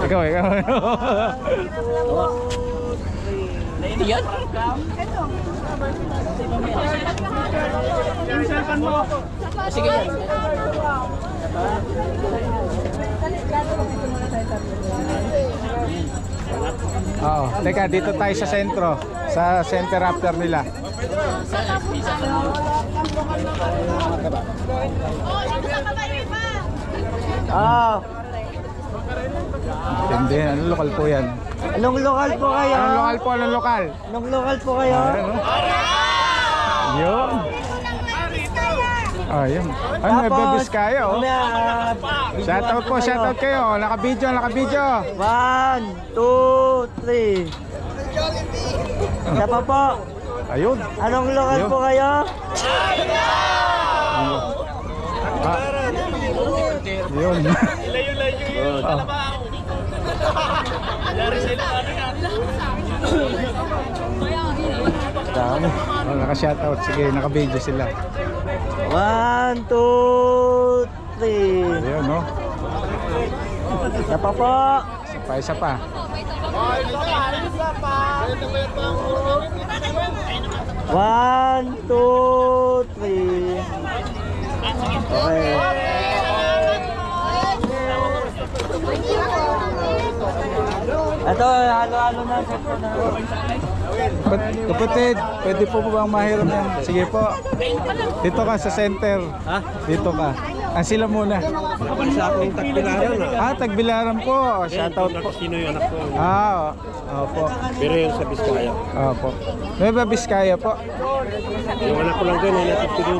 Ikaw. Hindi yan? Sige yan. Oo, teka, dito tayo sa sentro. Sa center after nila. Hindi, anong lokal po yan? Anong lokal po kayo? Anong lokal po, anong lokal? Anong lokal po kayo? Yun. Ayun. Ano, Nueva Vizcaya, oh. Shoutout po, shoutout kayo. Naka-video. 1, 2, 3. Isa pa po. Ayun. Anong lokal po kayo? Yun. Dami. Naka-shoutout. Sige, naka-video sila. 1, 2, 3. Ayun, no? Isa pa po. Isa pa. 1, 2, 3. Okay. Ito, halo-halo na. Kapatid, pwede po bang mahiram yan? Sige po. Dito ka sa center. Ha? Dito ka. Sila muna. Sa aking Tagbilaran. Tagbilaran po. Shoutout po. Sino yung anak ko? Opo. Pero yung sa Biskaya. Opo. Nueva Vizcaya po. Yung anak ko lang doon, yung natin ko doon.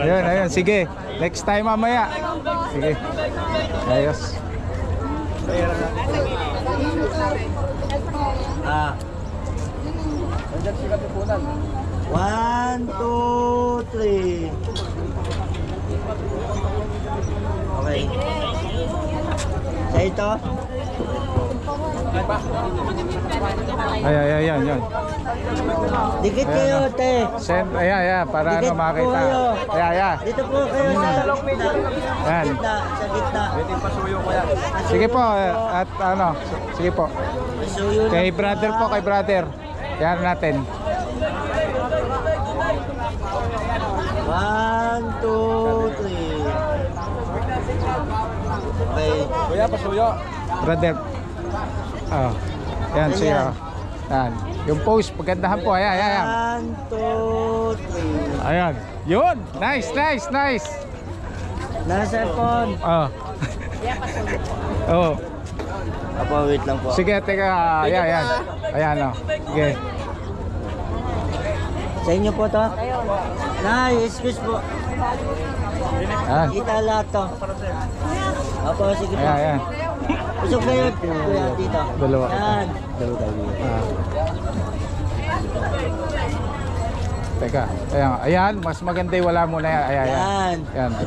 Ayun. Sige. Next time mamaya. Sige. Ayos. 1, 2, 3. Okay. Sa ito. Ayan. Dikit kayo, te. Ayan, para Dikit ano makita. po kayo. Ayan. Dito po kayo sa Ayan. gitna. Sa gitna. Sige po, at ano, sige po. Masuyo na Kay po, brother po, kay brother. Yan natin. 1, 2, 3. Okay. Kuya, pasuyo. Brother. Yan siya. Yan. Yung pose, pagandahan po. Ayan. 1, 2, 3. Ayan. Yun. Nice. Nasa cellphone. Wait lang po. Sige, teka. Ayan. Sige. Sa inyo po to? Excuse po. Ayan. Kita lahat to. Opo, sige po. Ayan. Usog kayo, kuya, dito. Dalawa. Yan. Teka. Ayan. Mas maganda yung wala muna yan. Ayan.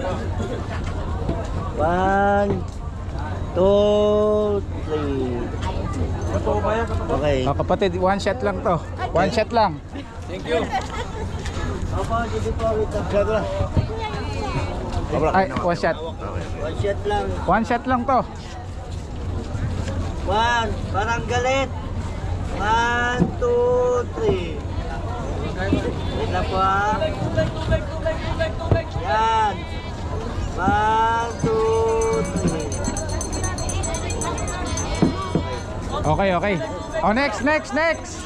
1, 2, 3. Okay. Kapatid, one shot lang to. One shot lang. Thank you. Opo, sige po. Ay, one shot. 1 shot lang. One shot lang to. 1, parang galit. 1, 2, 3. Wait lang po ha. Yan. 1, 2, 3. Okay. Next. Next.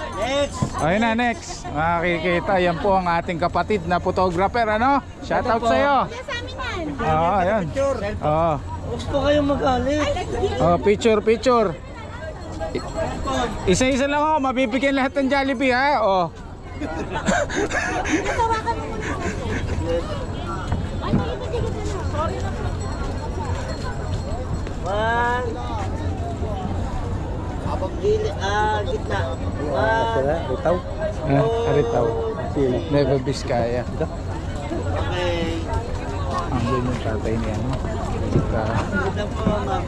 Ayun na, next. Makikita, yan po ang ating kapatid na photographer, ano? Shoutout sa'yo. Ayan. Huwag po kayong magalit. Picture. Isa-isa lang ako, mabibigyan lahat ng Jollibee, ha? Gitna. Aritaw. Nueva Vizcaya. Okay. Andun yung tatay niya, no? Gitna po, ma'am.